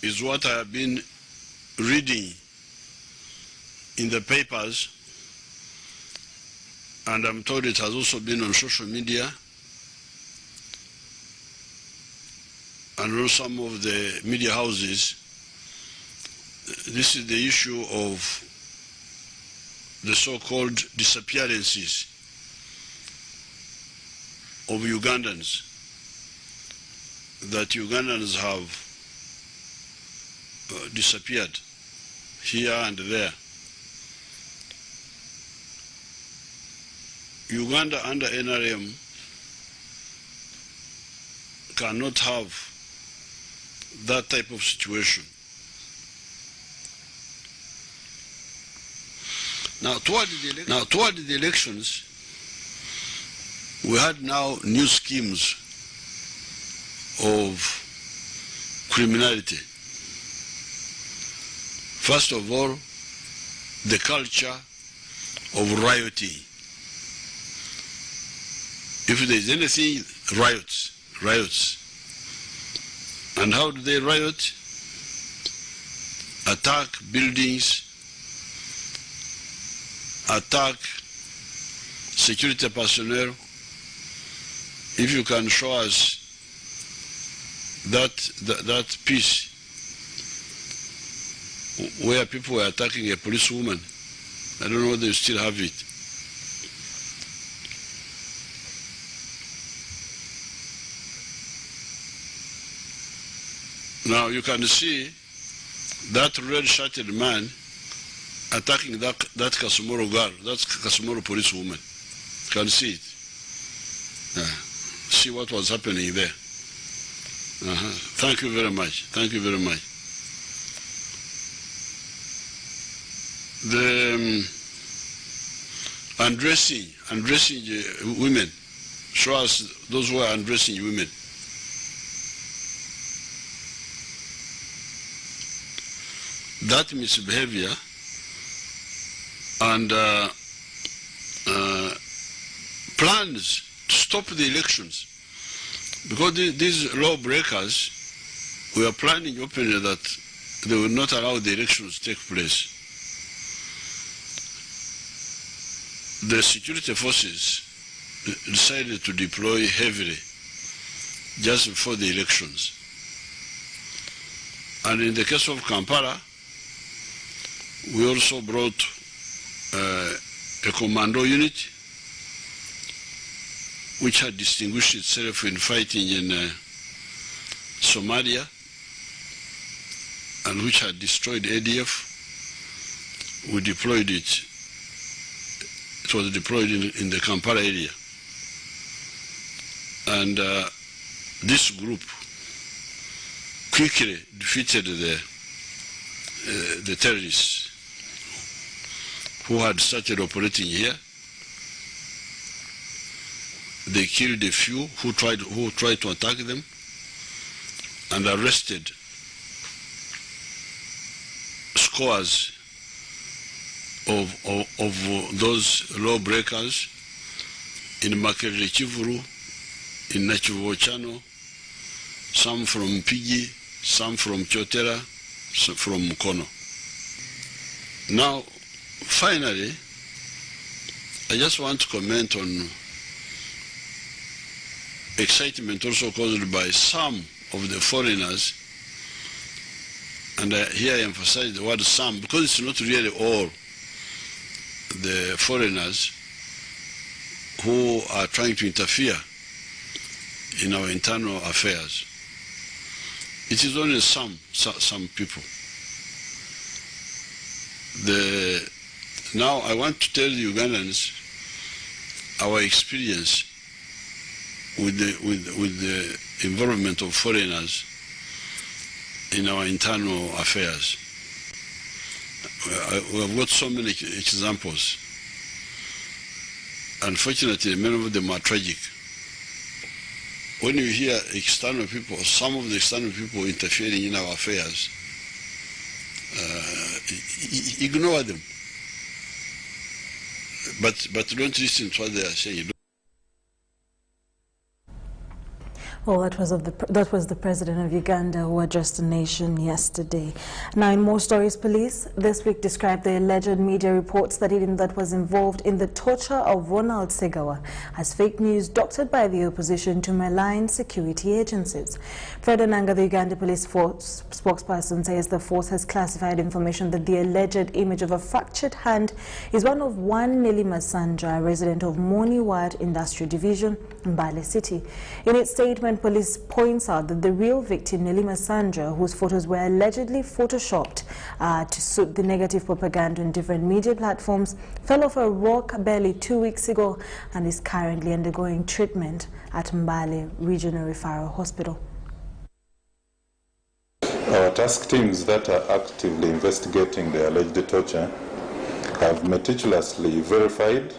is what I have been reading in the papers, and I'm told it has also been on social media and on some of the media houses. This is the issue of the so-called disappearances of Ugandans, that Ugandans have disappeared here and there. Uganda under NRM cannot have that type of situation. Now, toward the elections, we had now new schemes of criminality. First of all, the culture of rioting. If there is anything, riots. And how do they riot? Attack buildings, attack security personnel. If you can show us that piece where people were attacking a policewoman, I don't know whether you still have it. Now you can see that red-shirted man attacking that Kasumoro girl, that Kasumoro policewoman. You can see it. See what was happening there. Thank you very much. Thank you very much. The undressing women. Show us those who are undressing women. That misbehavior and plans to stop the elections, because these lawbreakers were planning openly that they would not allow the elections to take place. The security forces decided to deploy heavily just before the elections. And in the case of Kampala, we also brought a commando unit which had distinguished itself in fighting in Somalia and which had destroyed ADF. We deployed it. It was deployed in the Kampala area. And this group quickly defeated the terrorists who had started operating here. They killed a few who tried to attack them and arrested scores of those lawbreakers in Makerere Kivuru, in Nachivochano, some from Pigi, some from Chotera, some from Mukono. Now, finally, I just want to comment on excitement also caused by some of the foreigners, and here I emphasize the word some because it's not really all the foreigners who are trying to interfere in our internal affairs. It is only some people. Now I want to tell the Ugandans our experience with the involvement of foreigners in our internal affairs. We have got so many examples. Unfortunately, many of them are tragic. When you hear external people, some of the external people interfering in our affairs, ignore them. But don't listen to what they are saying. Well, that was the president of Uganda who addressed the nation yesterday. Now, in more stories, police this week described the alleged media reports that that was involved in the torture of Ronald Segawa as fake news doctored by the opposition to malign security agencies. Fred Onanga, the Uganda police force spokesperson, says the force has classified information that the alleged image of a fractured hand is one of Nelima Sandra, a resident of Moni Ward Industrial Division in Mbale City. In its statement, police points out that the real victim, Nelima Sandra, whose photos were allegedly photoshopped to suit the negative propaganda on different media platforms, fell off a rock barely 2 weeks ago and is currently undergoing treatment at Mbale Regional Referral Hospital. Our task teams that are actively investigating the alleged torture have meticulously verified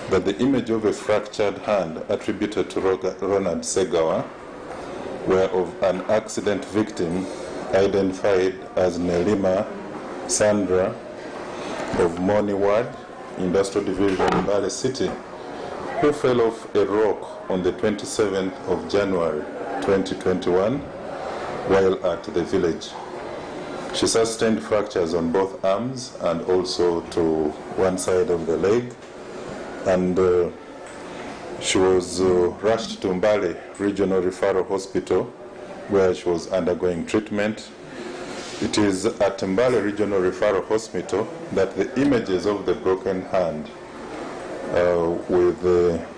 that the image of a fractured hand attributed to Ronald Segawa were of an accident victim identified as Nelima Sandra of Moni Ward Industrial Division in Mbale City, who fell off a rock on the 27th of January 2021 while at the village. She sustained fractures on both arms and also to one side of the leg, and she was rushed to Mbale Regional Referral Hospital where she was undergoing treatment. It is at Mbale Regional Referral Hospital that the images of the broken hand with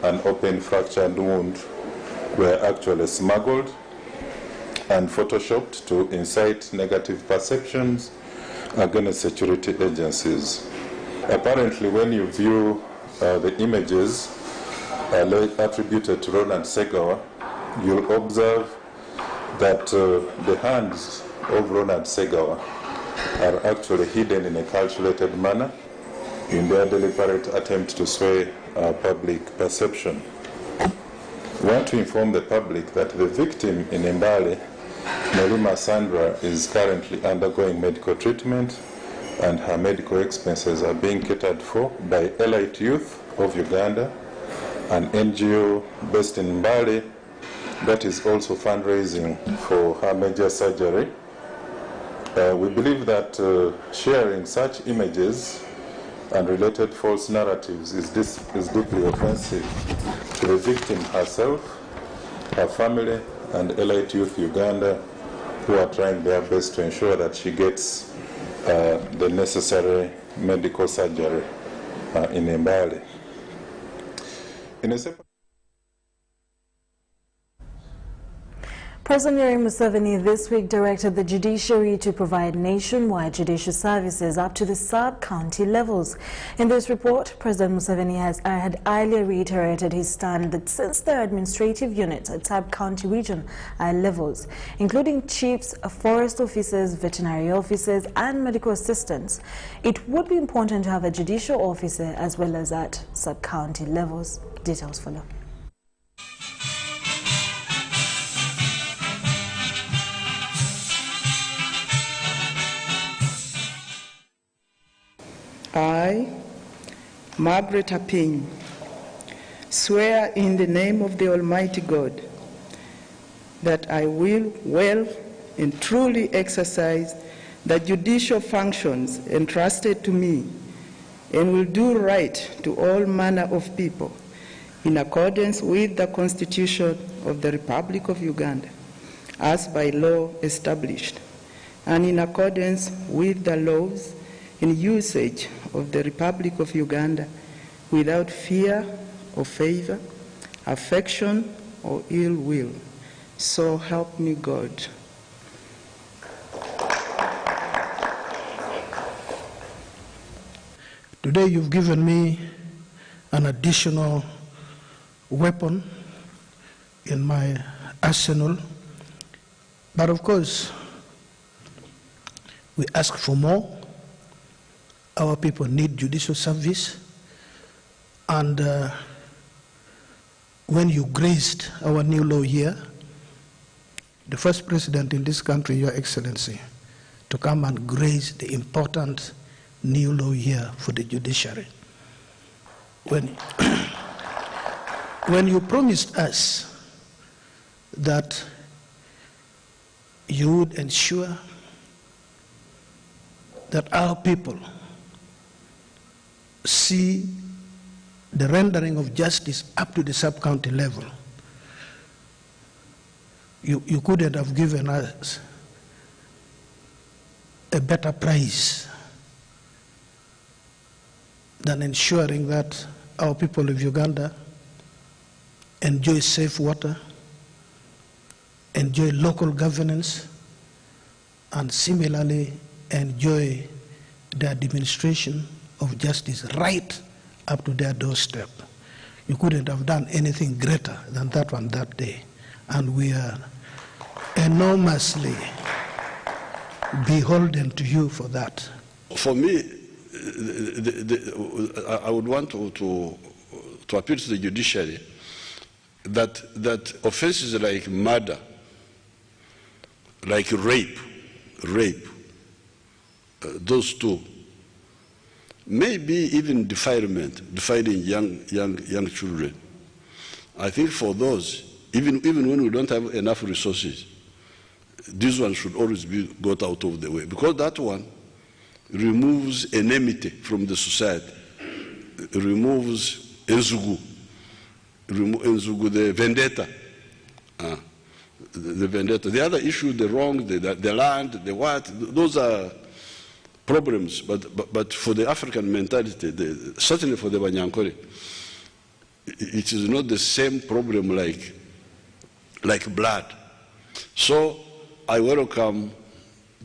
an open fractured wound were actually smuggled and photoshopped to incite negative perceptions against security agencies. Apparently, when you view the images attributed to Ronald Segawa, you'll observe that the hands of Ronald Segawa are actually hidden in a calculated manner in their deliberate attempt to sway public perception. We want to inform the public that the victim in Mbale, Nelima Sandra, is currently undergoing medical treatment, and her medical expenses are being catered for by Elite Youth of Uganda, an NGO based in Mbale that is also fundraising for her major surgery. We believe that sharing such images and related false narratives is deeply offensive to the victim herself, her family, and Elite Youth Uganda, who are trying their best to ensure that she gets the necessary medical surgery in Mbale. President Yoweri Museveni this week directed the Judiciary to provide nationwide judicial services up to the sub-county levels. In this report, President Museveni had earlier reiterated his stand that since their administrative units at sub-county region levels, including chiefs, forest officers, veterinary officers, and medical assistants, it would be important to have a judicial officer as well as at sub-county levels. Details follow. I, Margaret Appiah, swear in the name of the Almighty God that I will well and truly exercise the judicial functions entrusted to me and will do right to all manner of people in accordance with the Constitution of the Republic of Uganda as by law established and in accordance with the laws and usage of the Republic of Uganda without fear or favor, affection or ill will. So help me God. Today you've given me an additional weapon in my arsenal, but of course we ask for more. Our people need judicial service, and when you graced our new law here, the first president in this country, Your Excellency, to come and grace the important new law here for the judiciary. When you promised us that you would ensure that our people see the rendering of justice up to the sub-county level. You couldn't have given us a better prize than ensuring that our people of Uganda enjoy safe water, enjoy local governance, and similarly enjoy the administration of justice right up to their doorstep. You couldn't have done anything greater than that one that day. And we are enormously beholden to you for that. For me, I would want to appeal to the judiciary that offenses like murder, like rape, those two, maybe even defiling young children. I think for those, even when we don't have enough resources, this one should always be got out of the way, because that one removes enmity from the society, removes enzugu, the vendetta. The vendetta. The other issue, the wrong, the land, the what, those are problems. But for the African mentality, certainly for the Banyankore, it is not the same problem like blood. So I welcome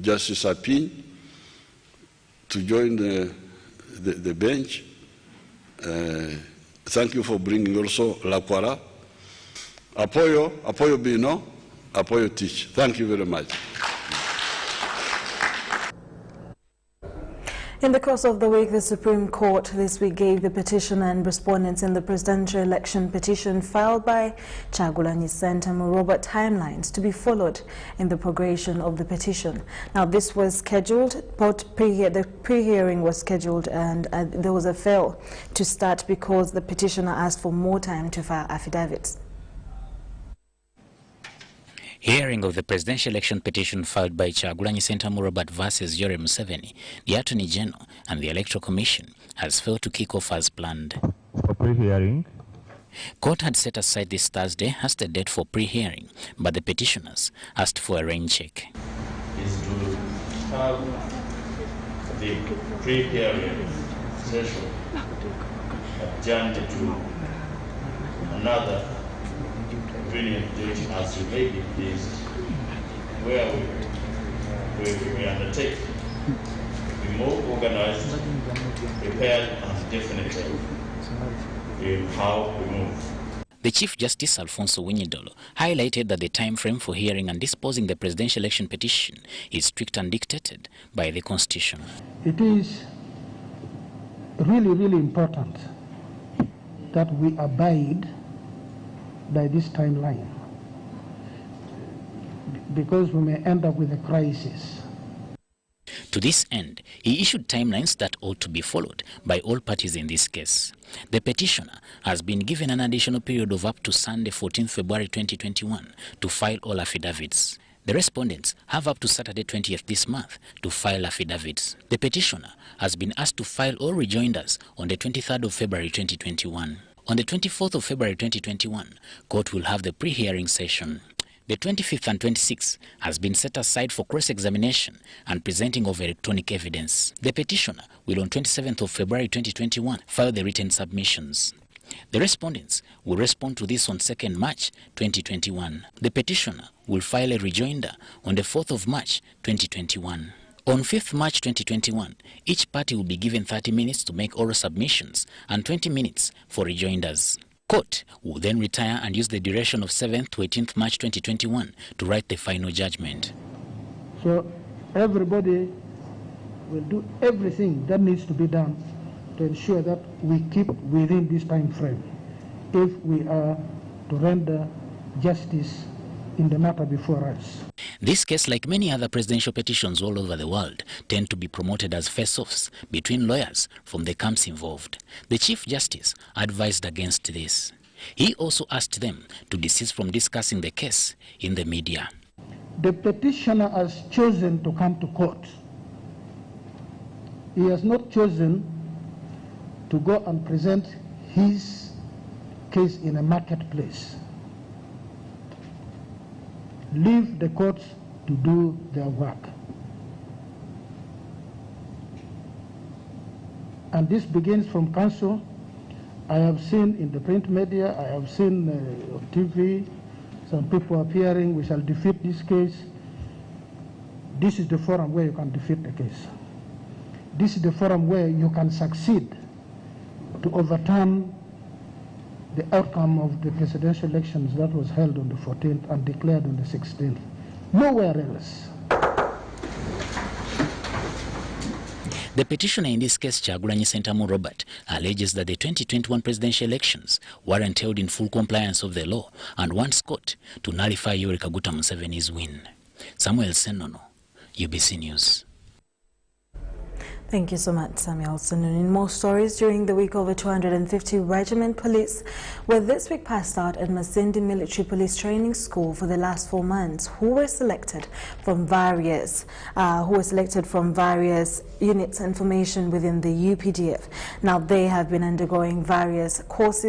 Justice Apin to join the bench. Thank you for bringing also Lakwara. Apoyo Bino, Apoyo Teach. Thank you very much. In the course of the week, the Supreme Court this week gave the petitioner and respondents in the presidential election petition filed by Kyagulanyi Ssentamu Robert timelines to be followed in the progression of the petition. Now, this was scheduled, the pre-hearing was scheduled, and there was a fail to start because the petitioner asked for more time to file affidavits. Hearing of the presidential election petition filed by Kyagulanyi Ssentamu Robert versus Yoweri Museveni, the Attorney General and the Electoral Commission has failed to kick off as planned. For pre-hearing, Court had set aside this Thursday as the date for pre-hearing, but the petitioners asked for a rain check. Is to have the pre-hearing session adjourned to another convenient date as you may be pleased, where we undertake to be more organized, prepared, and definitive in how we move. The Chief Justice Alfonso Winyidolo highlighted that the time frame for hearing and disposing the presidential election petition is strict and dictated by the Constitution. It is really, really important that we abide by this timeline, because we may end up with a crisis. To this end, he issued timelines that ought to be followed by all parties in this case. The petitioner has been given an additional period of up to Sunday, 14th February 2021 to file all affidavits. The respondents have up to Saturday, 20th this month to file affidavits. The petitioner has been asked to file all rejoinders on the 23rd of February 2021. On the 24th of February 2021, court will have the pre-hearing session. The 25th and 26th has been set aside for cross-examination and presenting of electronic evidence. The petitioner will on 27th of February 2021 file the written submissions. The respondents will respond to this on 2nd March 2021. The petitioner will file a rejoinder on the 4th of March 2021. On 5th March 2021, each party will be given 30 minutes to make oral submissions and 20 minutes for rejoinders. Court will then retire and use the duration of 7th to 18th March 2021 to write the final judgment. So everybody will do everything that needs to be done to ensure that we keep within this time frame if we are to render justice in the matter before us. This case, like many other presidential petitions all over the world, tend to be promoted as face-offs between lawyers from the camps involved. The Chief Justice advised against this. He also asked them to desist from discussing the case in the media. The petitioner has chosen to come to court. He has not chosen to go and present his case in a marketplace. Leave the courts to do their work. And this begins from council. I have seen in the print media, I have seen on TV, some people appearing, we shall defeat this case. This is the forum where you can defeat the case. This is the forum where you can succeed to overturn the outcome of the presidential elections that was held on the 14th and declared on the 16th. Nowhere else. The petitioner in this case, Kyagulanyi Ssentamu Robert, alleges that the 2021 presidential elections weren't held in full compliance of the law and wants court to nullify Yoweri Kaguta Museveni's win. Samuel Senono, UBC News. Thank you so much, Samuel. And in more stories, during the week, over 250 regiment police were this week passed out at Masindi Military Police Training School for the last 4 months, who were selected from various units and formation within the UPDF. Now, they have been undergoing various course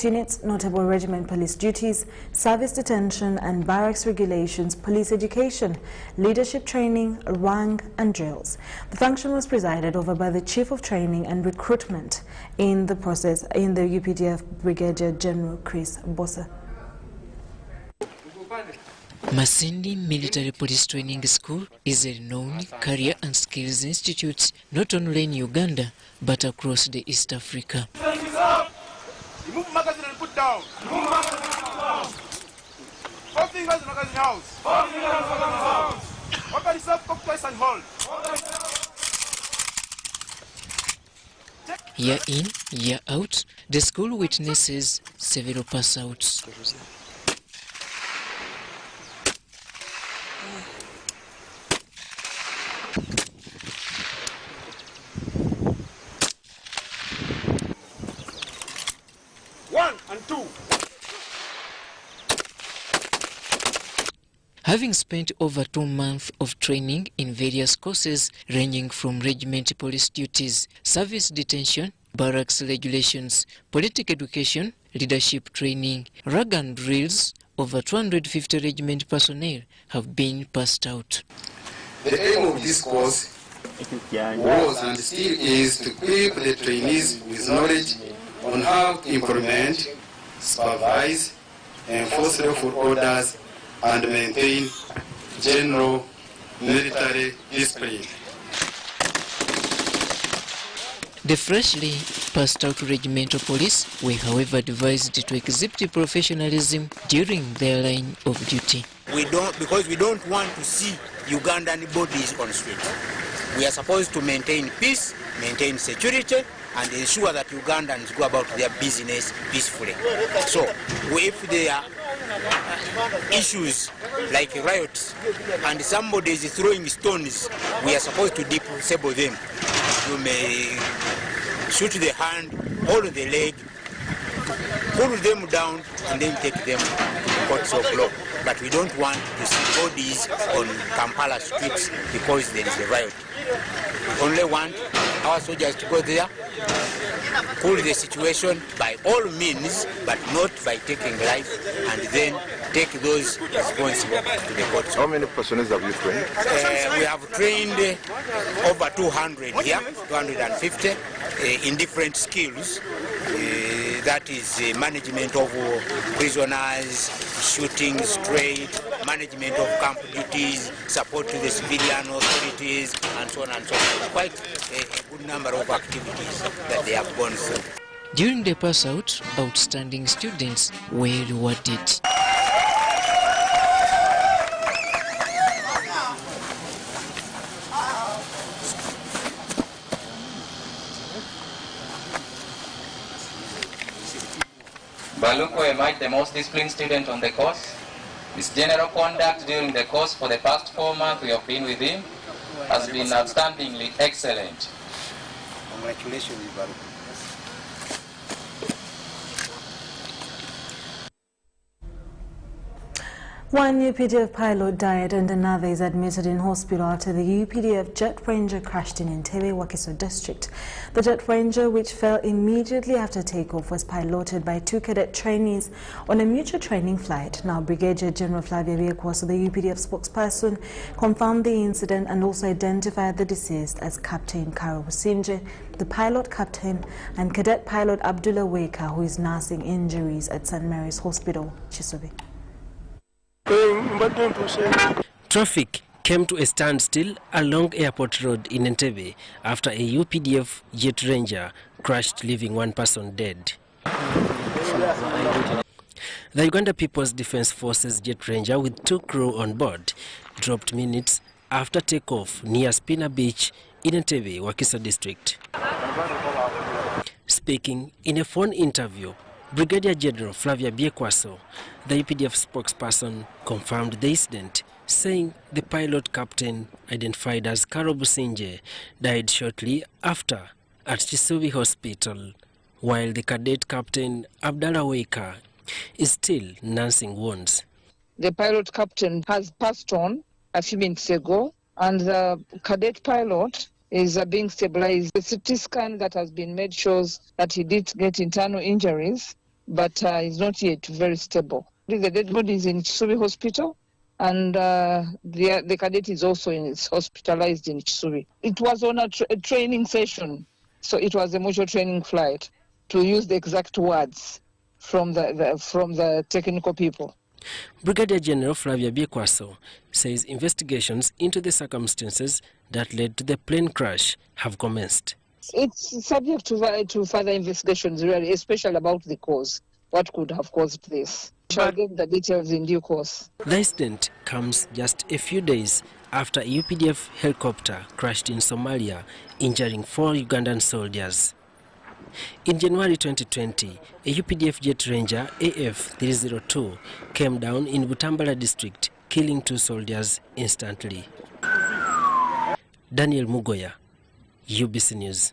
units, notable regiment police duties, service detention and barracks regulations, police education, leadership training, rank and drills. The function was presided over by the Chief of Training and Recruitment in the process in the UPDF Brigadier General Chris Bossa. Masindi Military Police Training School is a renowned career and skills institute not only in Uganda but across the East Africa. Remove magazine and put down. Remove magazine and put down. 4 fingers in magazine house. 4 fingers in magazine house. Open yourself, cock twice and hold. Year in, year out, the school witnesses several pass-outs. One and two. Having spent over 2 months of training in various courses ranging from regiment police duties, service detention, barracks regulations, political education, leadership training, rag and drills, over 250 regiment personnel have been passed out. The aim of this course was and still is to equip the trainees with knowledge on how to implement, supervise, enforce lawful orders, and maintain general military discipline. The freshly passed out regimental police were however advised to exhibit professionalism during their line of duty. Because we don't want to see Ugandan bodies on street. We are supposed to maintain peace, maintain security, and ensure that Ugandans go about their business peacefully. So, if there are issues like riots and somebody is throwing stones, we are supposed to disable them. You may shoot the hand, hold the leg, pull them down, and then take them to the courts of law. But we don't want to see bodies on Kampala streets because there is a riot. We only want our soldiers to go there, cool the situation by all means, but not by taking life, and then take those responsible to the courts. How many personnel have you trained? We have trained over 200 here, 250 in different skills. That is management of prisoners, shooting straight, management of camp duties, support to the civilian authorities, and so on and so forth. Quite a good number of activities that they have gone through. During the pass-out, outstanding students were rewarded. Balunko emerged the most disciplined student on the course. His general conduct during the course for the past 4 months we have been with him has been outstandingly excellent. Congratulations, Balunko. One UPDF pilot died and another is admitted in hospital after the UPDF jet ranger crashed in Entebbe, Wakiso district. The jet ranger, which fell immediately after takeoff, was piloted by 2 cadet trainees on a mutual training flight. Now, Brigadier General Flavia Biekwaso, the UPDF spokesperson, confirmed the incident and also identified the deceased as Captain Karo Businje, the pilot captain, and cadet pilot Abdullah Weka, who is nursing injuries at St. Mary's Hospital, Chisobe. Traffic came to a standstill along Airport Road in Entebbe after a UPDF jet ranger crashed, leaving 1 person dead. The Uganda People's Defence Forces jet ranger with 2 crew on board dropped minutes after takeoff near Spina Beach in Entebbe, Wakiso district. Speaking in a phone interview, Brigadier General Flavia Biekwaso, the UPDF spokesperson, confirmed the incident, saying the pilot captain, identified as Karo Businje, died shortly after at Chisubi Hospital, while the cadet captain, Abdallah Weka, is still nursing wounds. The pilot captain has passed on a few minutes ago, and the cadet pilot is being stabilized. The CT scan that has been made shows that he did get internal injuries, but is not yet very stable. The dead body is in Chisubi Hospital, and the cadet is also hospitalized in Chisubi. It was on a training session, so it was a mutual training flight, to use the exact words from the technical people. Brigadier General Flavia Biekwaso says investigations into the circumstances that led to the plane crash have commenced. It's subject to further investigations, really, especially about the cause. What could have caused this? Shall get the details in due course. The incident comes just a few days after a UPDF helicopter crashed in Somalia, injuring 4 Ugandan soldiers. In January 2020, a UPDF jet ranger, AF-302, came down in Butambala district, killing 2 soldiers instantly. Daniel Mugoya, UBC News.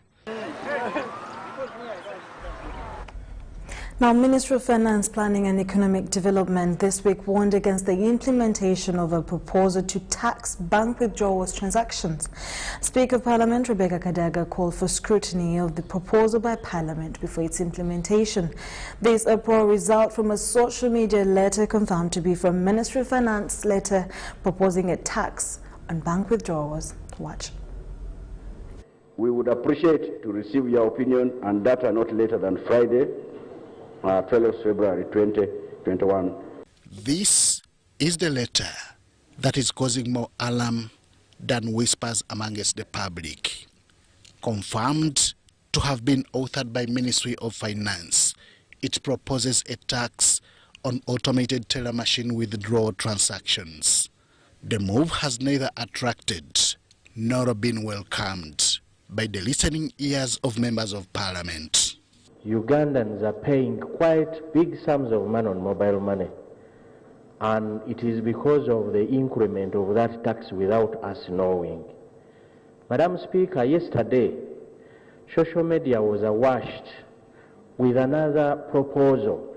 Now, Ministry of Finance, Planning and Economic Development this week warned against the implementation of a proposal to tax bank withdrawals transactions. Speaker of Parliament Rebecca Kadaga called for scrutiny of the proposal by Parliament before its implementation. This uproar results from a social media letter confirmed to be from Ministry of Finance letter proposing a tax on bank withdrawals. Watch. We would appreciate to receive your opinion on data not later than Friday, 12th February 2021. This is the letter that is causing more alarm than whispers amongst the public. Confirmed to have been authored by Ministry of Finance, it proposes a tax on automated teller machine withdrawal transactions. The move has neither attracted nor been welcomed by the listening ears of members of Parliament. Ugandans are paying quite big sums of money on mobile money, and it is because of the increment of that tax without us knowing. Madam Speaker, yesterday, social media was awash with another proposal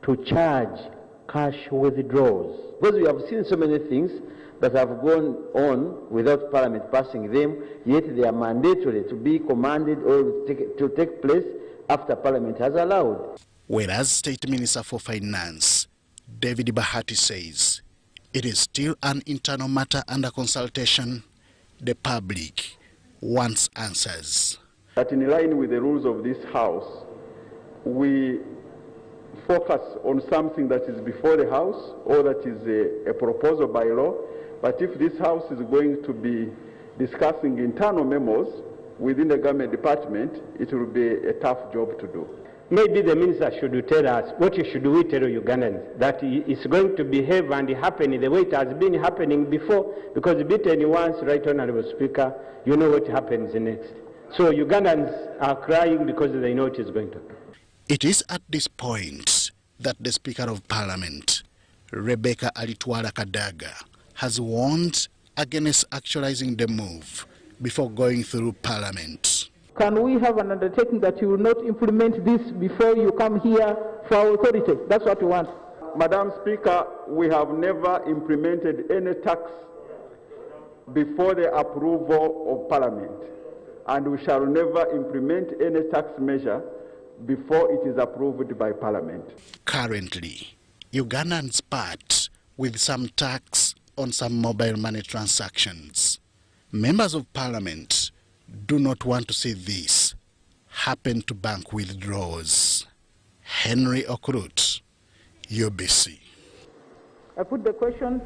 to charge cash withdrawals. Because we have seen so many things that have gone on without Parliament passing them, yet they are mandatory to be commanded or to take place after Parliament has allowed. Whereas State Minister for Finance, David Bahati, says it is still an internal matter under consultation, the public wants answers. That in line with the rules of this House, we focus on something that is before the House or that is a proposal by law. But if this House is going to be discussing internal memos within the government department, it will be a tough job to do. Maybe the minister should tell us what should we tell Ugandans, that it's going to behave and happen the way it has been happening before, because beaten once, right, Honorable Speaker, you know what happens next. So Ugandans are crying because they know it is going to happen. It is at this point that the Speaker of Parliament, Rebecca Alitwala Kadaga, has warned against actualizing the move before going through Parliament. Can we have an undertaking that you will not implement this before you come here for our authority? That's what we want. Madam Speaker, we have never implemented any tax before the approval of Parliament, and we shall never implement any tax measure before it is approved by Parliament. Currently, Ugandans part with some tax on some mobile money transactions. Members of Parliament do not want to see this happen to bank withdrawals. Henry Okrut, UBC. I put the question.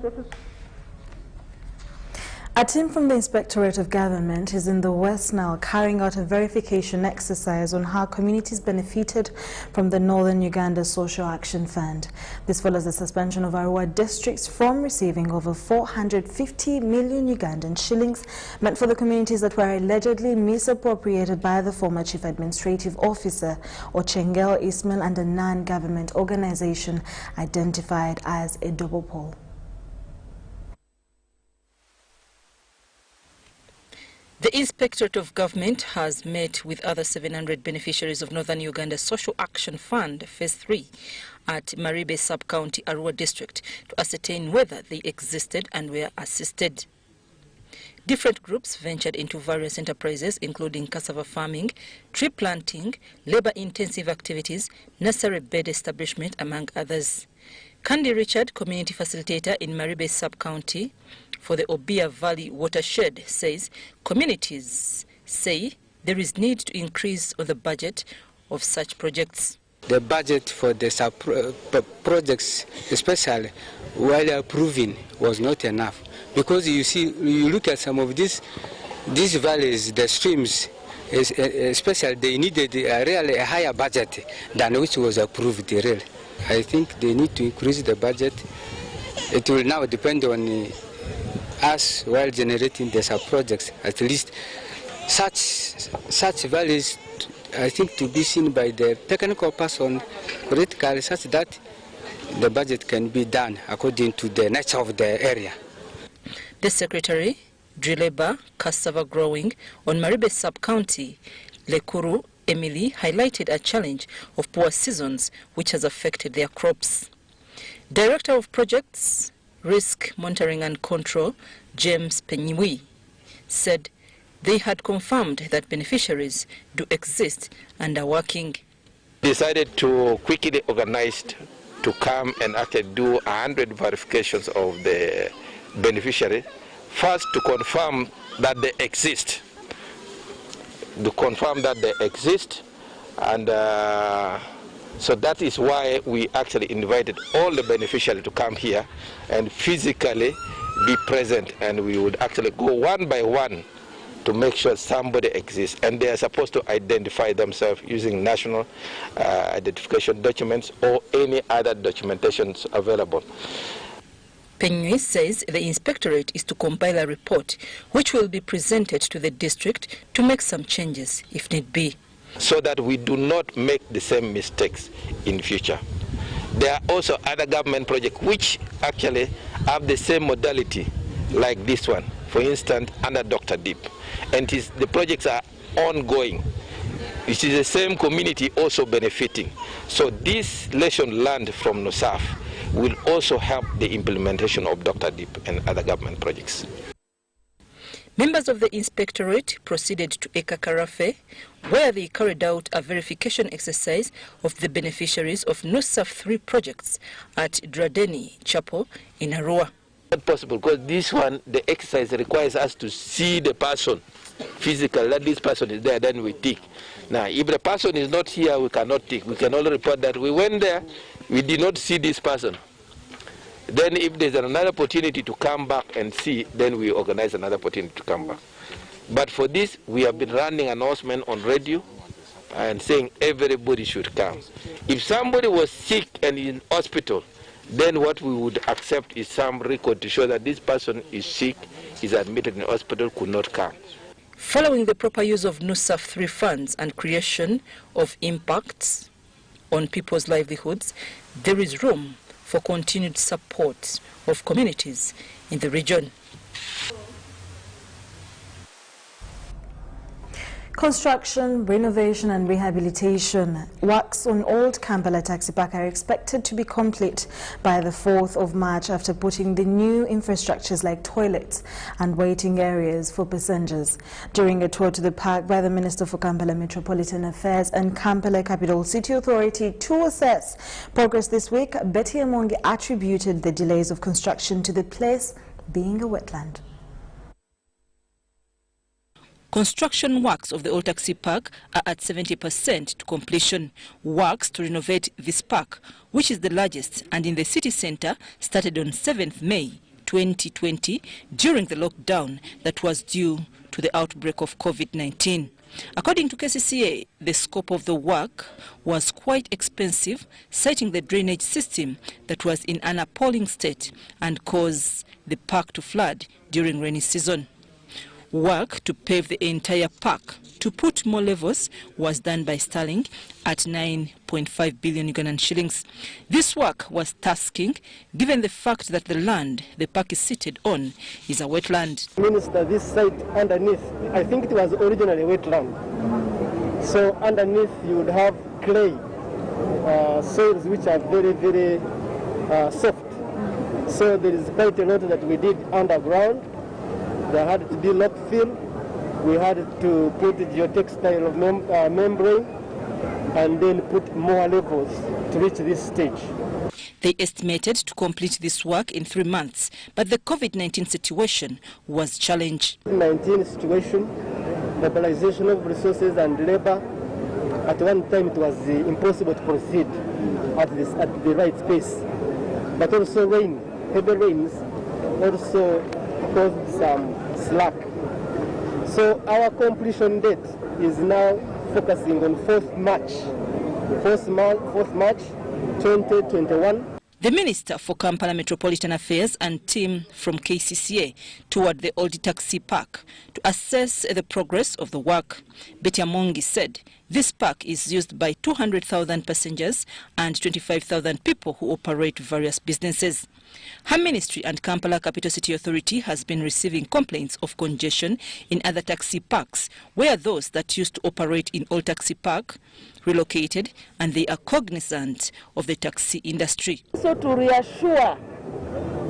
A team from the Inspectorate of Government is in the West now carrying out a verification exercise on how communities benefited from the Northern Uganda Social Action Fund. This follows the suspension of Arua districts from receiving over 450 million Ugandan shillings meant for the communities that were allegedly misappropriated by the former Chief Administrative Officer, Cheptegei Ismail, and a non-government organization identified as a double pole. The Inspectorate of Government has met with other 700 beneficiaries of Northern Uganda Social Action Fund Phase 3 at Maribe Sub-County Arua District to ascertain whether they existed and were assisted. Different groups ventured into various enterprises including cassava farming, tree planting, labor-intensive activities, nursery bed establishment, among others. Candy Richard, community facilitator in Maribe Sub-County for the Obia Valley watershed, says communities say there is need to increase on the budget of such projects. The budget for the projects, especially while approving, was not enough, because you see, you look at some of these valleys, the streams, especially they needed really a higher budget than which was approved. Really, I think they need to increase the budget. It will now depend on us while generating the sub-projects. At least such values, I think, to be seen by the technical person critically, such that the budget can be done according to the nature of the area. The Secretary, Dry Labor, Cassava Growing on Maribe Sub-County, Lekuru Emily, highlighted a challenge of poor seasons which has affected their crops. Director of Projects, Risk Monitoring and Control, James Penyui, said they had confirmed that beneficiaries do exist and are working. Decided to quickly organize to come and actually do 100 verifications of the beneficiary. First, to confirm that they exist. And so that is why we actually invited all the beneficiaries to come here and physically be present, and we would actually go one by one to make sure somebody exists, and they are supposed to identify themselves using national identification documents or any other documentations available. Penyui says the inspectorate is to compile a report which will be presented to the district to make some changes if need be, so that we do not make the same mistakes in future. There are also other government projects which actually have the same modality like this one, for instance, under Dr. Deep. And the projects are ongoing. It is the same community also benefiting. So this lesson learned from NOSAF will also help the implementation of Dr. Deep and other government projects. Members of the inspectorate proceeded to Eka Karafe, where they carried out a verification exercise of the beneficiaries of NOSAF 3 projects at Dradeni Chapel in Arua. Not possible, because this one, the exercise requires us to see the person physically, that this person is there, then we tick. Now, if the person is not here, we cannot tick. We can only report that we went there, we did not see this person. Then if there's another opportunity to come back and see, then we organize another opportunity to come back. But for this, we have been running an announcement on radio and saying everybody should come. If somebody was sick and in hospital, then what we would accept is some record to show that this person is sick, is admitted in hospital, could not come. Following the proper use of NOSAF 3 funds and creation of impacts on people's livelihoods, there is room for continued support of communities in the region. Construction, renovation and rehabilitation works on Old Kampala Taxi Park are expected to be complete by the 4th of March after putting the new infrastructures like toilets and waiting areas for passengers. During a tour to the park by the Minister for Kampala Metropolitan Affairs and Kampala Capital City Authority to assess progress this week, Betty Amongi attributed the delays of construction to the place being a wetland. Construction works of the Old Taxi Park are at 70% to completion. Works to renovate this park, which is the largest and in the city centre, started on 7th May 2020 during the lockdown that was due to the outbreak of COVID-19. According to KCCA, the scope of the work was quite expensive, citing the drainage system that was in an appalling state and caused the park to flood during rainy season. Work to pave the entire park to put more levels was done by Sterling at 9.5 billion Ugandan shillings. This work was tasking given the fact that the land the park is seated on is a wetland. Minister, this site underneath, I think it was originally a wetland. So underneath you would have clay, soils which are very, very soft. So there is quite a lot that we did underground. There had to be lock fill, we had to put geotextile membrane and then put more levels to reach this stage. They estimated to complete this work in 3 months, but the COVID-19 situation was challenged. COVID-19 situation, mobilization of resources and labor, at one time it was impossible to proceed at the right pace. But also rain, heavy rains, also caused some slack. So our completion date is now focusing on 4th March 2021. The Minister for Kampala Metropolitan Affairs and team from KCCA toured the Old Taxi Park to assess the progress of the work. Betty Amongi said this park is used by 200,000 passengers and 25,000 people who operate various businesses. Her ministry and Kampala Capital City Authority has been receiving complaints of congestion in other taxi parks, where those that used to operate in Old Taxi Park relocated, and they are cognizant of the taxi industry. So to reassure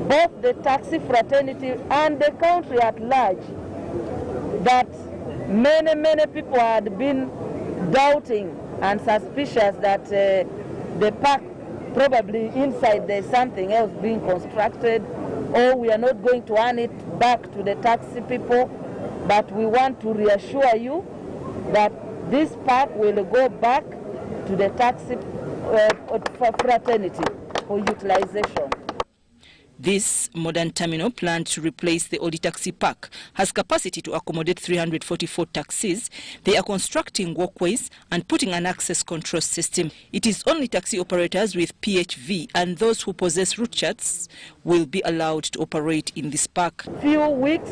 both the taxi fraternity and the country at large that many people had been doubting and suspicious that the park probably inside there's something else being constructed, or we are not going to earn it back to the taxi people, but we want to reassure you that this park will go back to the taxi fraternity for utilization. This modern terminal, planned to replace the old taxi park, has capacity to accommodate 344 taxis. They are constructing walkways and putting an access control system. It is only taxi operators with PHV and those who possess route charts will be allowed to operate in this park. Few weeks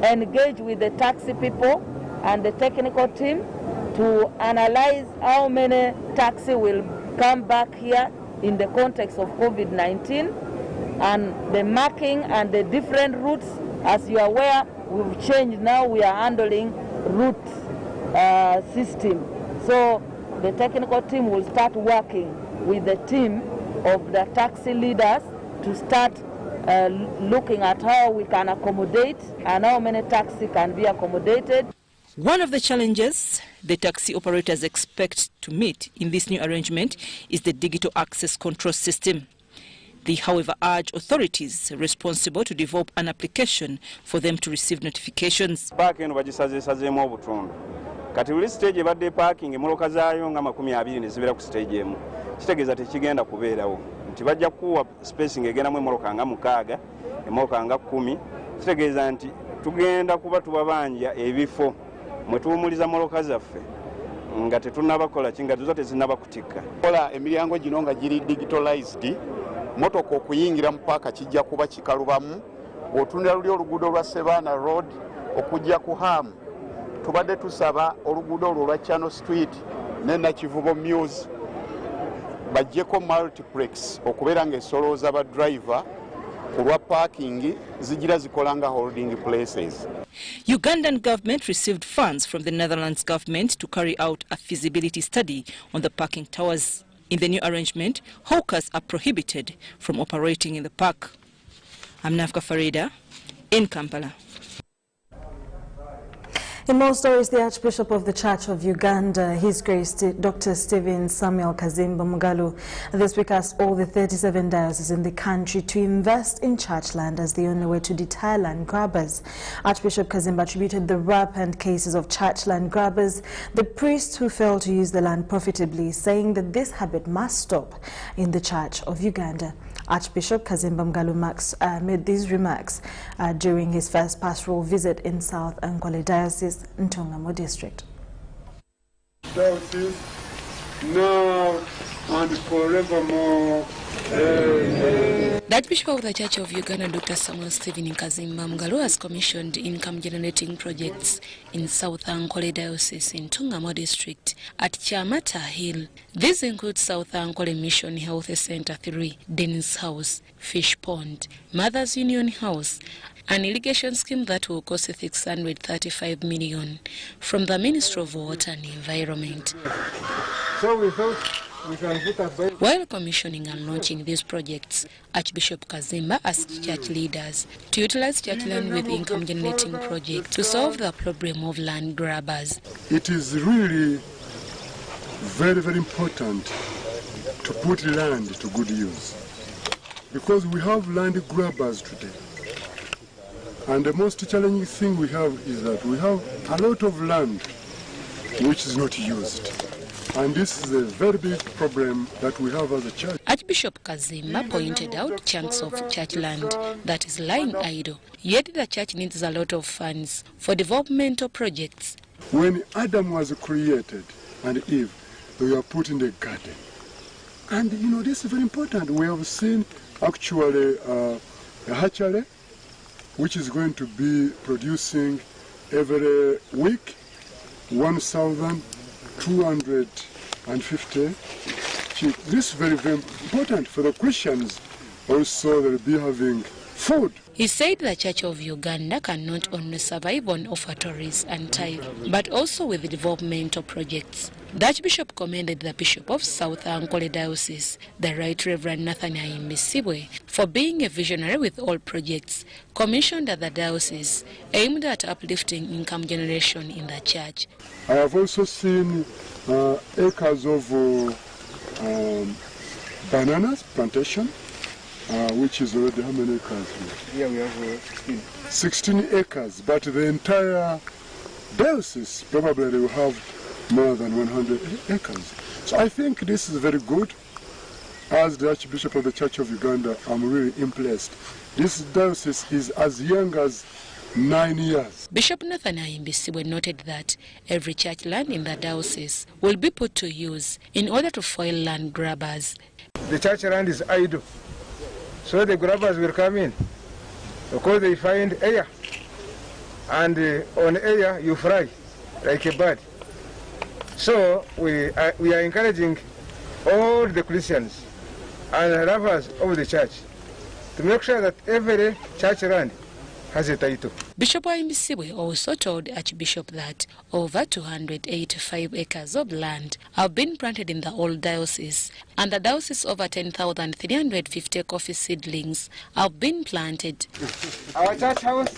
engage with the taxi people and the technical team to analyze how many taxi will come back here in the context of COVID-19. And the marking and the different routes, as you are aware, we've changed now. We are handling route system. So the technical team will start working with the team of the taxi leaders to start looking at how we can accommodate and how many taxis can be accommodated. One of the challenges the taxi operators expect to meet in this new arrangement is the digital access control system. They, however, urge authorities responsible to develop an application for them to receive notifications. Parking bagisazeemu obutundu. Kati buli stage ebadde parking emmotoka zaayo nga 20 ne zibeera ku stage emu. Kitegeeza tekigenda kubeerawo. Nti bajja kuwa spacing egendamu emmotoka nga 6, emmotoka nga 10. Kitegeeza nti tugenda kuba tubabanja ebifo mwe tuwumuliza mmotoka zaffe nga tetunnabakola kinga zote zinnaba kutikka. Kola emiryango gino nga giri digitalized. Motoka okuyingira mu paaka kijja kuba kikalubamu. Bw'otunira luli oluguudo lwa Sebana Road okujja ku Hamu, tubadde tusaba oluguudo olwo lwa Channel Street ne Nakivubo Muse bajjeko multiplex okubeera ng'esolooza ba driver kulwa parking zijira zikolanga holding places. Ugandan government received funds from the Netherlands government to carry out a feasibility study on the parking towers. In the new arrangement, hawkers are prohibited from operating in the park. I'm Nafka Farida in Kampala. In more stories, the Archbishop of the Church of Uganda, His Grace Dr. Stephen Samuel Kazimba Mugalu, this week asked all the 37 dioceses in the country to invest in church land as the only way to deter land grabbers. Archbishop Kazimba attributed the rampant cases of church land grabbers, the priests who fail to use the land profitably, saying that this habit must stop in the Church of Uganda. Archbishop Kazimba Mugalu made these remarks during his first pastoral visit in South Ankole Diocese, Ntungamo District. Diocese, now and forevermore. The Archbishop of the Church of Uganda, Dr. Samuel Stephen Kazimba Mugalu, has commissioned income-generating projects in South Ankole Diocese in Ntungamo District at Chamata Hill. These include South Ankole Mission Health Center 3, Dennis House, Fish Pond, Mothers Union House, an irrigation scheme that will cost 635 million from the Ministry of Water and Environment. So we thought we can put a While commissioning and launching these projects, Archbishop Kazimba asked church leaders to utilize church land with income-generating projects to solve the problem of land grabbers. It is really very, very important to put land to good use, because we have land grabbers today. And the most challenging thing we have is that we have a lot of land which is not used. And this is a very big problem that we have as a church. Archbishop Kazimba pointed out chunks of church land that is lying idle. Yet the church needs a lot of funds for developmental projects. When Adam was created and Eve, they were put in the garden. And you know, this is very important. We have seen actually a hatchery which is going to be producing every week 1,250 chick. This is very, very important for the Christians. Also, they'll be having food. He said the Church of Uganda can not only survive on offertories and tithe, but also with developmental projects. The Archbishop commended the Bishop of South Ankole Diocese, the Right Reverend Nathaniel Imbisibwe, for being a visionary with all projects commissioned at the diocese aimed at uplifting income generation in the church. I have also seen acres of bananas plantation, which is already how many acres? Yeah, we have 16 acres, but the entire diocese probably will have more than 100 acres. So I think this is very good. As the Archbishop of the Church of Uganda, I'm really impressed. This diocese is as young as 9 years. Bishop Nathaniel Imbisibwe noted that every church land in the diocese will be put to use in order to foil land grabbers. The church land is idle, so the grabbers will come in because they find air, and on air you fry like a bird. So we are encouraging all the Christians and lovers of the church to make sure that every church land has a title. Bishop Imbisibwe also told Archbishop that over 285 acres of land have been planted in the old diocese, and the diocese over 10,350 coffee seedlings have been planted. Our church house,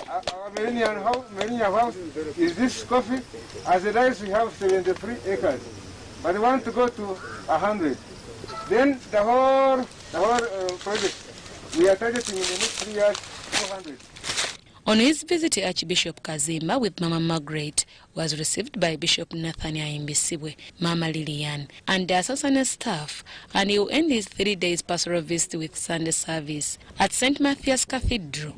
our millennium house is this coffee. As a diocese we have 73 acres, but we want to go to 100. Then the whole project we are targeting in the next 3 years 400. On his visit, Archbishop Kazimba with Mama Margaret was received by Bishop Nathaniel Imbisibwe, Mama Lilian, and the associate staff, and he will end his 3 days pastoral visit with Sunday service at St. Matthias Cathedral.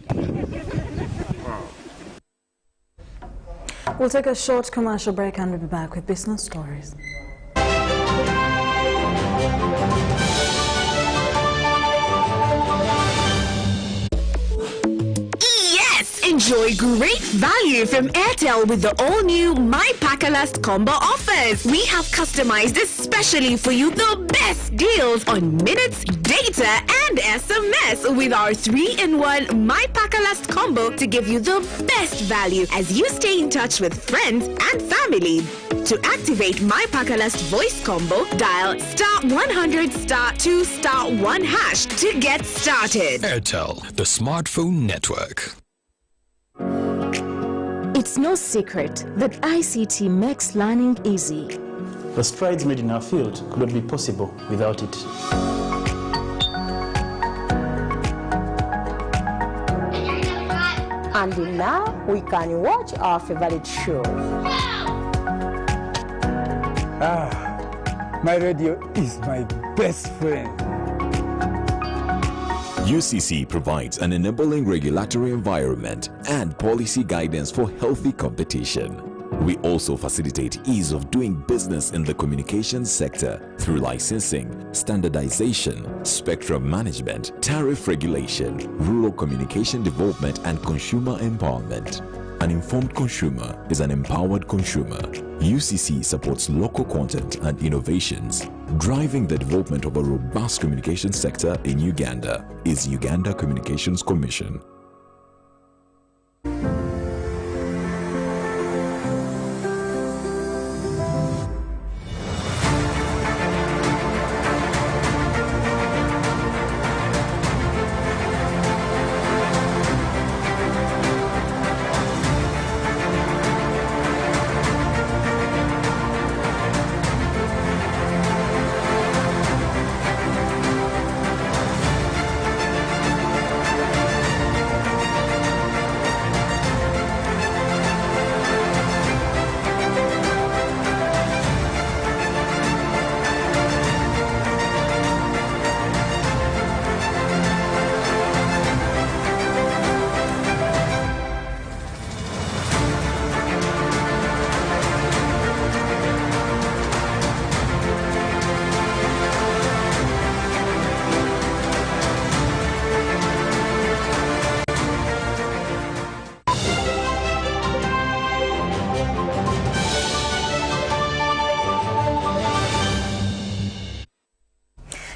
We'll take a short commercial break and we'll be back with business stories. Enjoy great value from Airtel with the all-new My Packalast combo offers. We have customized especially for you the best deals on minutes, data, and SMS with our 3-in-1 My Pakalast combo to give you the best value as you stay in touch with friends and family. To activate My Pakalast voice combo, dial *100 *2 *1 hash to get started. Airtel, the smartphone network. It's no secret that ICT makes learning easy. The strides made in our field could not be possible without it. And now we can watch our favorite show. My radio is my best friend. UCC provides an enabling regulatory environment and policy guidance for healthy competition. We also facilitate ease of doing business in the communications sector through licensing, standardization, spectrum management, tariff regulation, rural communication development, and consumer empowerment. An informed consumer is an empowered consumer. UCC supports local content and innovations. Driving the development of a robust communication sector in Uganda is Uganda Communications Commission.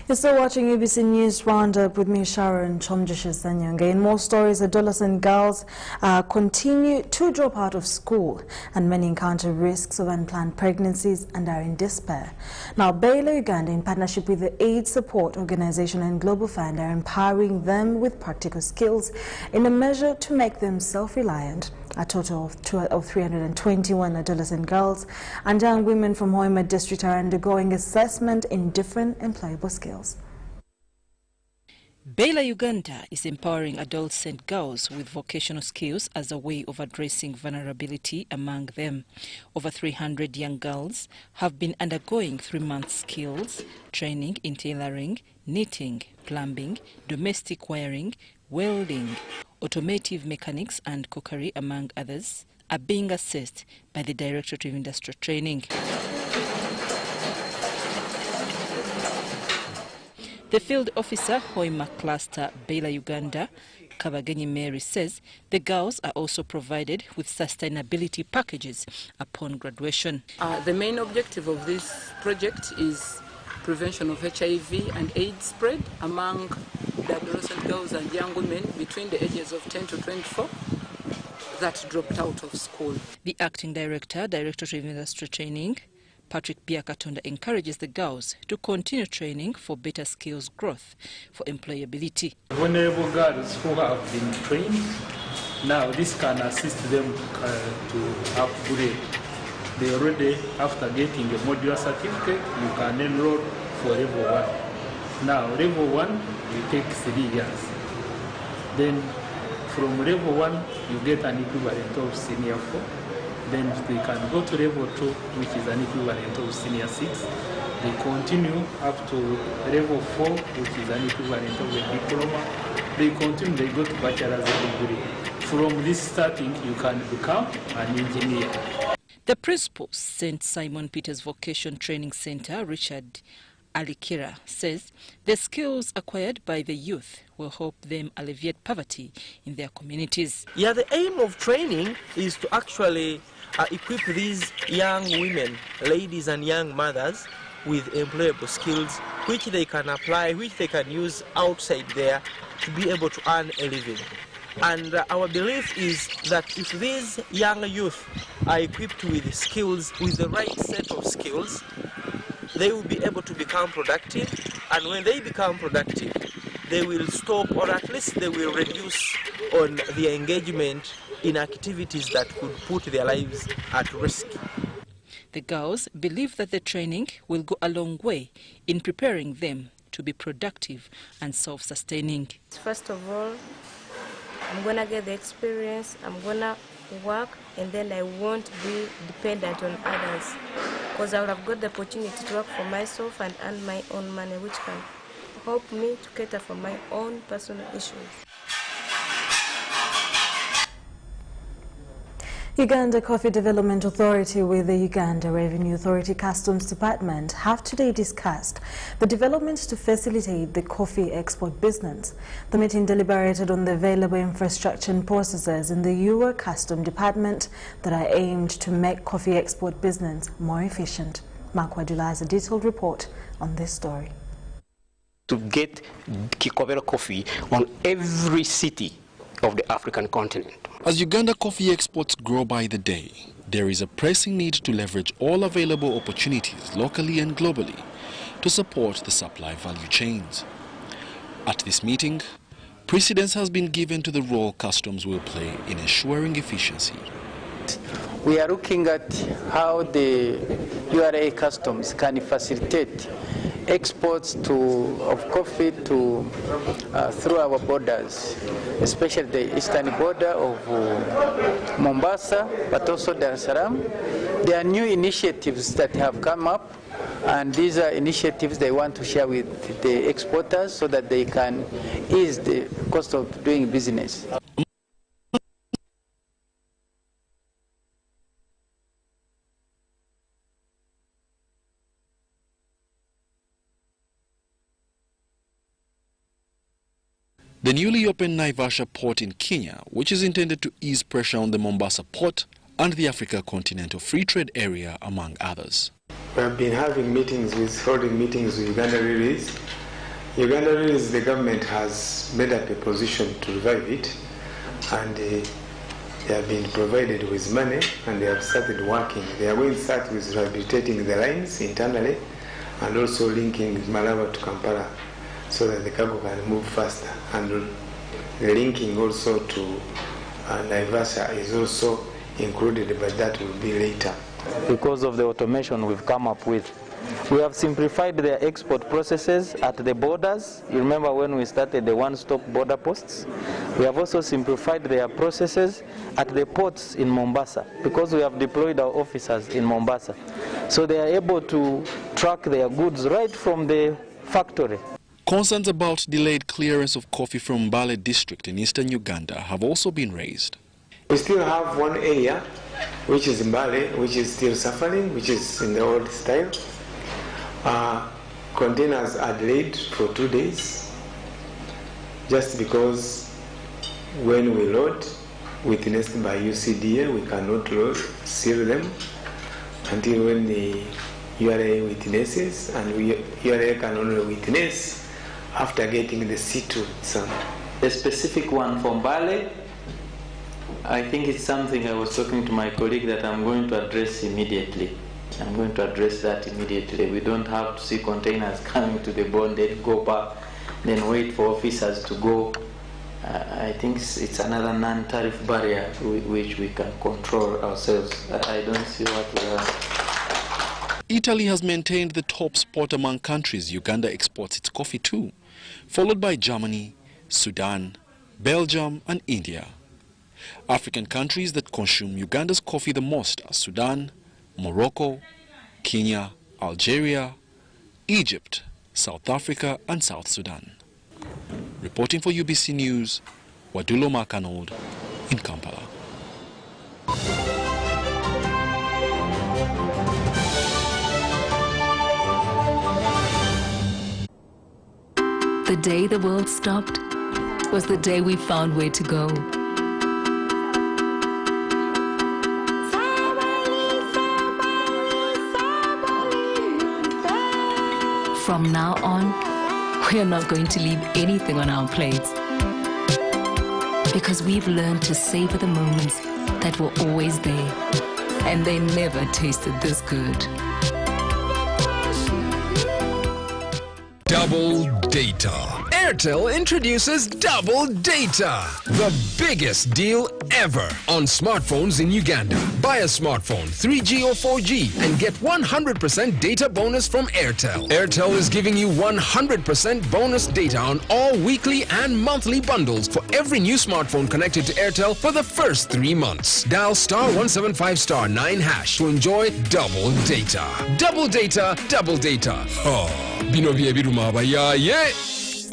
You're still watching UBC News Roundup with me, Sharon. Kyomugisha. In more stories, adolescent girls continue to drop out of school, and many encounter risks of unplanned pregnancies and are in despair. Now, Baylor Uganda, in partnership with the AIDS Support Organization and Global Fund, are empowering them with practical skills in a measure to make them self-reliant. A total of 321 adolescent girls and young women from Hoima district are undergoing assessment in different employable skills. Baylor Uganda is empowering adults and girls with vocational skills as a way of addressing vulnerability among them. Over 300 young girls have been undergoing 3-month skills training in tailoring, knitting, plumbing, domestic wiring, welding, automotive mechanics and cookery, among others, are being assessed by the Directorate of Industrial Training. The field officer, Hoima Cluster, Baylor Uganda, Kabagenyi Mary, says the girls are also provided with sustainability packages upon graduation. The main objective of this project is prevention of HIV and AIDS spread among the adolescent girls and young women between the ages of 10 to 24 that dropped out of school. The acting director, Directorate of Industrial Training, Patrick Biakatonda, encourages the girls to continue training for better skills growth for employability. Vulnerable girls who have been trained, now this can assist them to upgrade. They already, after getting a modular certificate, you can enroll for level 1. Now, level 1, you take 3 years. Then, from level 1, you get an equivalent of senior 4. Then they can go to level 2, which is an equivalent of senior 6. They continue up to level 4, which is an equivalent of a diploma. They continue, they go to bachelor's degree. From this starting, you can become an engineer. The principal, St. Simon Peter's Vocation Training Center, Richard Alikira, says the skills acquired by the youth will help them alleviate poverty in their communities. Yeah, the aim of training is to actually equip these young women, ladies and young mothers with employable skills which they can apply, which they can use outside there to be able to earn a living. And our belief is that if these young youth are equipped with skills, with the right set of skills, they will be able to become productive. And when they become productive, they will stop, or at least they will reduce on their engagement in activities that could put their lives at risk. The girls believe that the training will go a long way in preparing them to be productive and self-sustaining. First of all, I'm going to get the experience, I'm going to work, and then I won't be dependent on others, because I will have got the opportunity to work for myself and earn my own money, which can help me to cater for my own personal issues. Uganda Coffee Development Authority with the Uganda Revenue Authority Customs Department have today discussed the developments to facilitate the coffee export business. The meeting deliberated on the available infrastructure and processes in the UA Customs Department that are aimed to make coffee export business more efficient. Mark Wadula has a detailed report on this story. To get Kikobero coffee on every city of the African continent. As Uganda coffee exports grow by the day, there is a pressing need to leverage all available opportunities locally and globally to support the supply value chains. At this meeting, precedence has been given to the role customs will play in ensuring efficiency. We are looking at how the URA customs can facilitate exports of coffee through our borders, especially the eastern border of Mombasa, but also Dar es Salaam. There are new initiatives that have come up, and these are initiatives they want to share with the exporters so that they can ease the cost of doing business. The newly opened Naivasha port in Kenya, which is intended to ease pressure on the Mombasa port and the Africa Continental Free Trade Area, among others. We have been holding meetings with Uganda Railways. Uganda Railways, the government has made up a position to revive it, and they have been provided with money and they have started working. They are going to start with rehabilitating the lines internally and also linking Malaba to Kampala, so that the cargo can move faster, and the linking also to Naivasha is also included, but that will be later. Because of the automation we've come up with, we have simplified their export processes at the borders. You remember when we started the one-stop border posts? We have also simplified their processes at the ports in Mombasa, because we have deployed our officers in Mombasa. So they are able to track their goods right from the factory. Concerns about delayed clearance of coffee from Mbale district in eastern Uganda have also been raised. We still have one area, which is Mbale, which is still suffering, which is in the old style. Containers are delayed for 2 days, just because when we load, witnessed by UCDA, we cannot seal them until when the URA witnesses, and URA can only witness after getting the C2 exam. A specific one from Mbale, I think it's something I was talking to my colleague that I'm going to address immediately. I'm going to address that immediately. We don't have to see containers coming to the border, then go back, then wait for officers to go. I think it's another non-tariff barrier which we can control ourselves. I don't see what we are. Italy has maintained the top spot among countries Uganda exports its coffee to, followed by Germany, Sudan, Belgium and India. African countries that consume Uganda's coffee the most are Sudan, Morocco, Kenya, Algeria, Egypt, South Africa and South Sudan. Reporting for UBC News, Wadulo Makanold in Kampala. The day the world stopped was the day we found where to go. From now on, we're not going to leave anything on our plates, because we've learned to savor the moments that were always there, and they never tasted this good. Double data. Airtel introduces double data, the biggest deal ever on smartphones in Uganda. Buy a smartphone, 3G or 4G, and get 100% data bonus from Airtel. Airtel is giving you 100% bonus data on all weekly and monthly bundles for every new smartphone connected to Airtel for the first 3 months. Dial *175*9# to enjoy double data. Double data, double data. Oh, binovie biruma ya ye.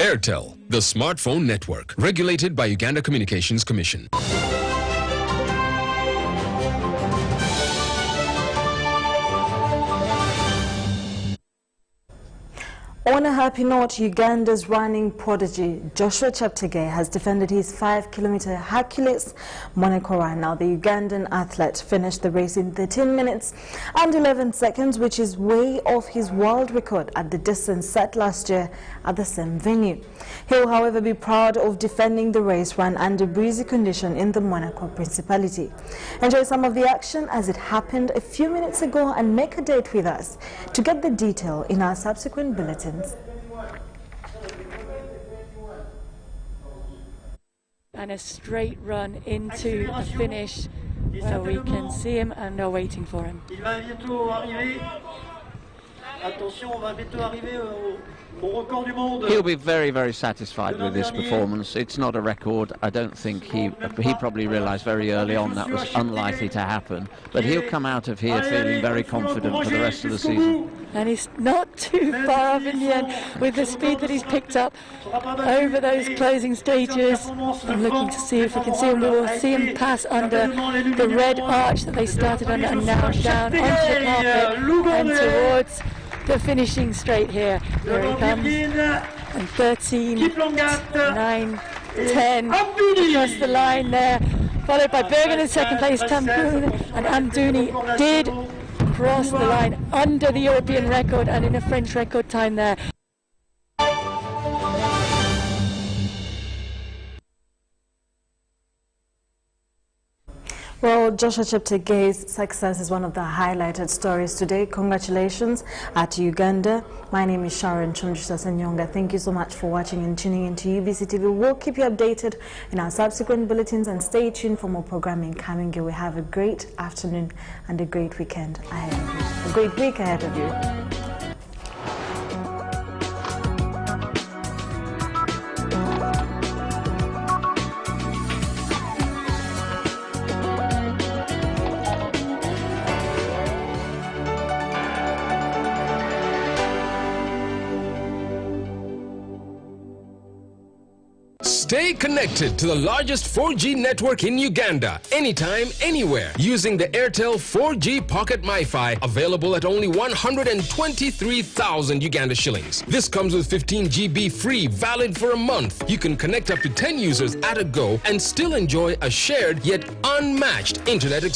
Airtel, the smartphone network, regulated by Uganda Communications Commission. On a happy note, Uganda's running prodigy Joshua Cheptegei has defended his 5-kilometer Hercules Monaco run. Now, the Ugandan athlete finished the race in 13 minutes and 11 seconds, which is way off his world record at the distance set last year at the same venue. He'll, however, be proud of defending the race run under breezy condition in the Monaco Principality. Enjoy some of the action as it happened a few minutes ago and make a date with us to get the detail in our subsequent bulletins. And a straight run into the finish where we can see him and are waiting for him. He'll be very, very satisfied with this performance. It's not a record. I don't think he probably realised very early on that was unlikely to happen. But he'll come out of here feeling very confident for the rest of the season. And he's not too far off in the end with the speed that he's picked up over those closing stages. I'm looking to see if we can see him. We will see him pass under the red arch that they started under and now down onto the carpet and towards the finishing straight here. Here he comes. And 13, 9, 10 across the line there. Followed by Bergen in second place, Tampoon and Amdouni did cross the line under the European record and in a French record time there. Well, Joshua Cheptegei's success is one of the highlighted stories today. Congratulations to Uganda. My name is Sharon Chomjisa. Thank you so much for watching and tuning into UBC TV. We'll keep you updated in our subsequent bulletins, and stay tuned for more programming coming your way. Have a great afternoon and a great weekend ahead of you. A great week ahead of you. Stay connected to the largest 4G network in Uganda, anytime, anywhere, using the Airtel 4G Pocket MiFi, available at only 123,000 Uganda shillings. This comes with 15 GB free, valid for a month. You can connect up to 10 users at a go and still enjoy a shared yet unmatched internet experience.